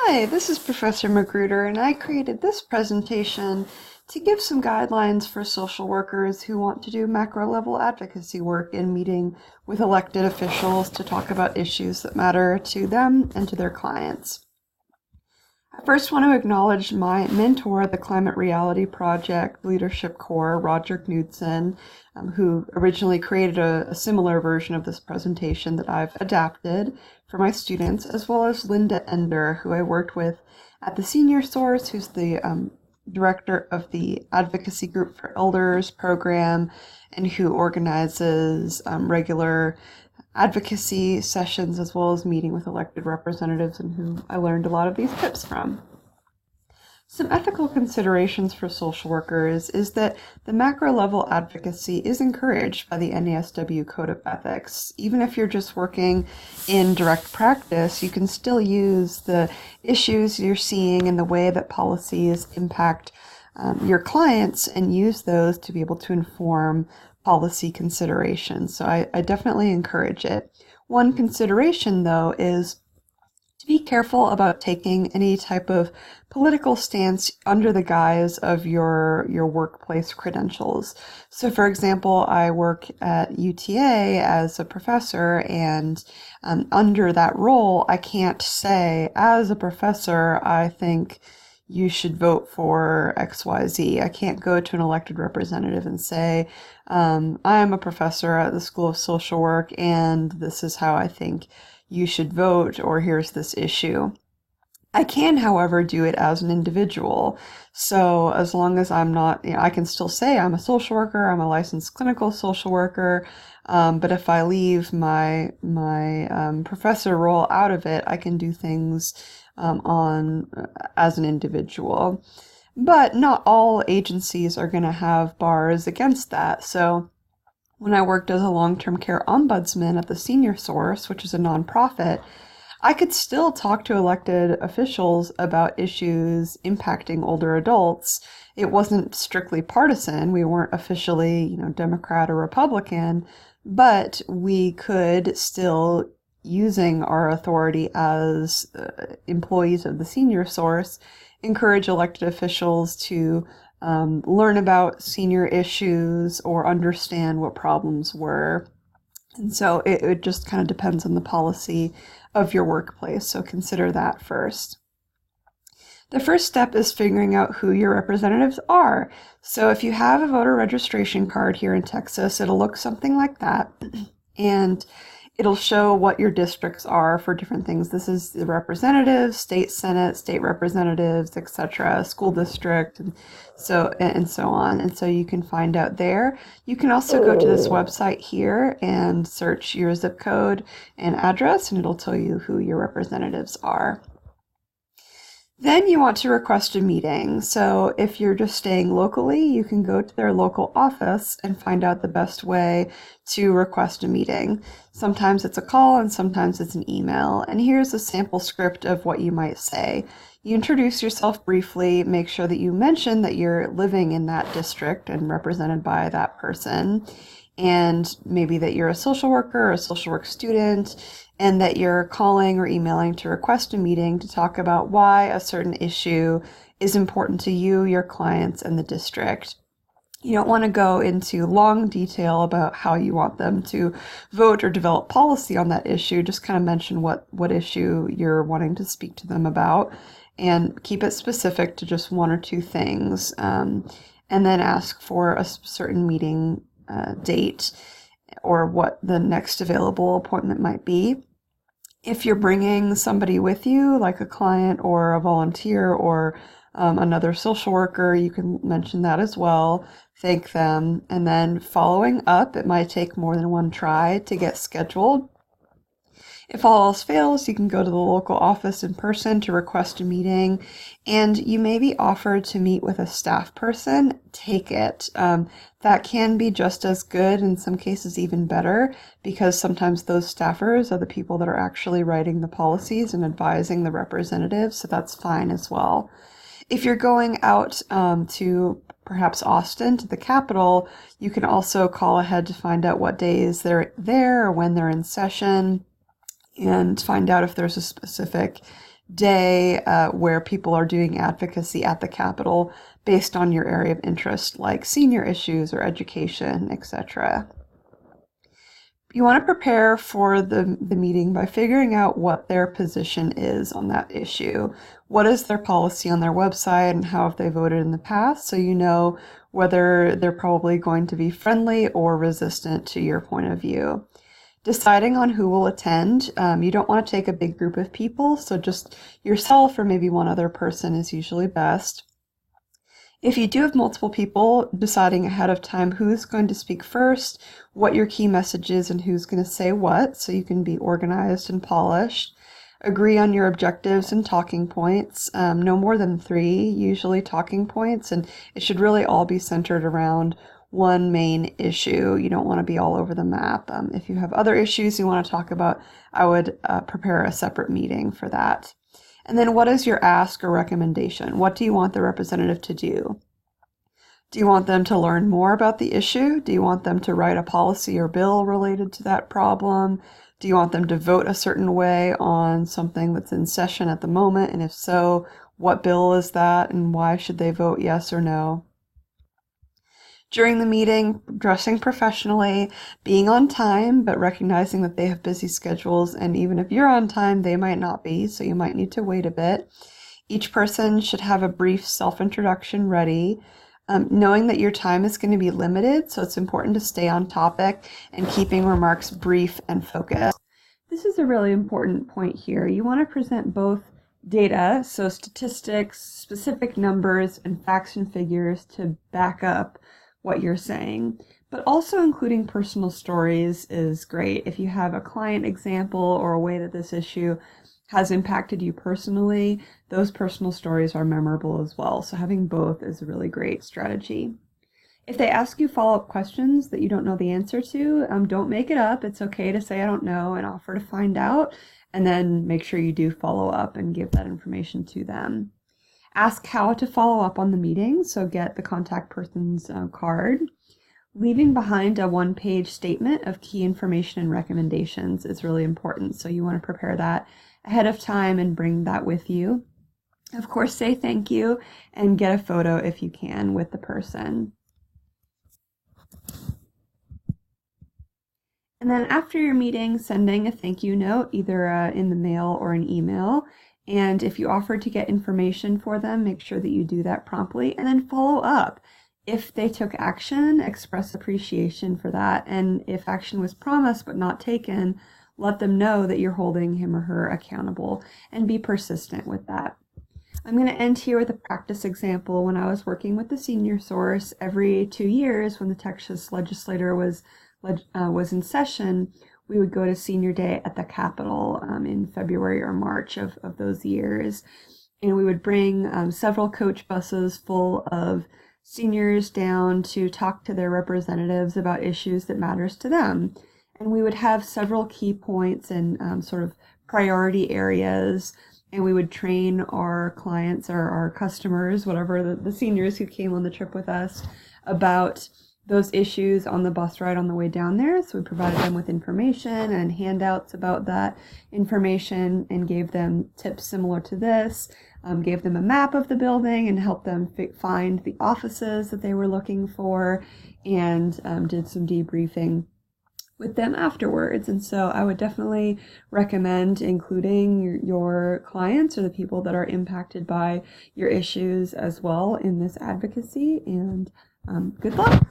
Hi, this is Professor Magruder, and I created this presentation to give some guidelines for social workers who want to do macro-level advocacy work in meeting with elected officials to talk about issues that matter to them and to their clients. I first want to acknowledge my mentor at the Climate Reality Project Leadership Core, Roger Knudsen, who originally created a similar version of this presentation that I've adapted for my students, as well as Linda Ender, who I worked with at the Senior Source, who's the director of the Advocacy Group for Elders program and who organizes regular advocacy sessions as well as meeting with elected representatives, and who I learned a lot of these tips from. Some ethical considerations for social workers is that the macro-level advocacy is encouraged by the NASW Code of Ethics. Even if you're just working in direct practice, you can still use the issues you're seeing and the way that policies impact your clients and use those to be able to inform policy considerations. So I definitely encourage it. One consideration, though, is to be careful about taking any type of political stance under the guise of your workplace credentials. So, for example, I work at UTA as a professor, and under that role, I can't say, as a professor, I think you should vote for XYZ. I can't go to an elected representative and say, I'm a professor at the School of Social Work, and this is how I think you should vote, or here's this issue. I can, however, do it as an individual. So as long as I'm not, I can still say I'm a social worker, I'm a licensed clinical social worker, but if I leave my professor role out of it, I can do things as an individual. But not all agencies are going to have bars against that. So when I worked as a long-term care ombudsman at the Senior Source, which is a nonprofit, I could still talk to elected officials about issues impacting older adults. It wasn't strictly partisan. We weren't officially, Democrat or Republican, but we could still, using our authority as employees of the Senior Source, encourage elected officials to learn about senior issues or understand what problems were. And so it just kind of depends on the policy of your workplace, so consider that first. The first step is figuring out who your representatives are. So if you have a voter registration card here in Texas, it'll look something like that, and it'll show what your districts are for different things. This is the representatives, state senate, state representatives, etc., school district, and so on. And so you can find out there. You can also go to this website here and search your zip code and address, and it'll tell you who your representatives are. Then you want to request a meeting. So if you're just staying locally, you can go to their local office and find out the best way to request a meeting. Sometimes it's a call and sometimes it's an email. And here's a sample script of what you might say. You introduce yourself briefly, make sure that you mention that you're living in that district and represented by that person, and maybe that you're a social worker or a social work student, and that you're calling or emailing to request a meeting to talk about why a certain issue is important to you, your clients, and the district. You don't want to go into long detail about how you want them to vote or develop policy on that issue. Just kind of mention what issue you're wanting to speak to them about, and keep it specific to just one or two things, and then ask for a certain meeting date or what the next available appointment might be. If you're bringing somebody with you, like a client or a volunteer or another social worker, you can mention that as well, thank them, and then following up. It might take more than one try to get scheduled. If all else fails, you can go to the local office in person to request a meeting, and you may be offered to meet with a staff person. Take it. That can be just as good, in some cases even better, because sometimes those staffers are the people that are actually writing the policies and advising the representatives, so that's fine as well. If you're going out to perhaps Austin, to the Capitol, you can also call ahead to find out what days they're there or when they're in session, and find out if there's a specific day where people are doing advocacy at the Capitol based on your area of interest, like senior issues or education, etc. You want to prepare for the meeting by figuring out what their position is on that issue. What is their policy on their website and how have they voted in the past, so you know whether they're probably going to be friendly or resistant to your point of view. Deciding on who will attend. You don't want to take a big group of people, so just yourself or maybe one other person is usually best. If you do have multiple people, deciding ahead of time who's going to speak first, what your key message is, and who's going to say what, so you can be organized and polished. Agree on your objectives and talking points. No more than 3, usually, talking points, and it should really all be centered around one main issue. You don't want to be all over the map. If you have other issues you want to talk about, I would prepare a separate meeting for that. And then what is your ask or recommendation? What do you want the representative to do? Do you want them to learn more about the issue? Do you want them to write a policy or bill related to that problem? Do you want them to vote a certain way on something that's in session at the moment? And if so, what bill is that and why should they vote yes or no? During the meeting, dressing professionally, being on time, but recognizing that they have busy schedules, and even if you're on time, they might not be, so you might need to wait a bit. Each person should have a brief self-introduction ready, knowing that your time is going to be limited, so it's important to stay on topic and keeping remarks brief and focused. This is a really important point here. You want to present both data, so statistics, specific numbers, and facts and figures to back up what you're saying, but also including personal stories is great. If you have a client example or a way that this issue has impacted you personally, those personal stories are memorable as well. So having both is a really great strategy. If they ask you follow-up questions that you don't know the answer to, don't make it up. It's okay to say I don't know and offer to find out, and then make sure you do follow up and give that information to them. Ask how to follow up on the meeting, so get the contact person's card. Leaving behind a one-page statement of key information and recommendations is really important, so you want to prepare that ahead of time and bring that with you. Of course, say thank you and get a photo if you can with the person. And then after your meeting, sending a thank you note, either in the mail or an email. And if you offer to get information for them, make sure that you do that promptly, and then follow up. If they took action, express appreciation for that. And if action was promised but not taken, let them know that you're holding him or her accountable, and be persistent with that. I'm going to end here with a practice example. When I was working with the senior source, every 2 years when the Texas legislature was in session, we would go to senior day at the Capitol in February or March of those years. And we would bring several coach buses full of seniors down to talk to their representatives about issues that matters to them. And we would have several key points and sort of priority areas. And we would train our clients or our customers, whatever the seniors who came on the trip with us, about those issues on the bus ride on the way down there. So we provided them with information and handouts about that information and gave them tips similar to this, gave them a map of the building and helped them find the offices that they were looking for, and did some debriefing with them afterwards. And so I would definitely recommend including your clients or the people that are impacted by your issues as well in this advocacy, and good luck.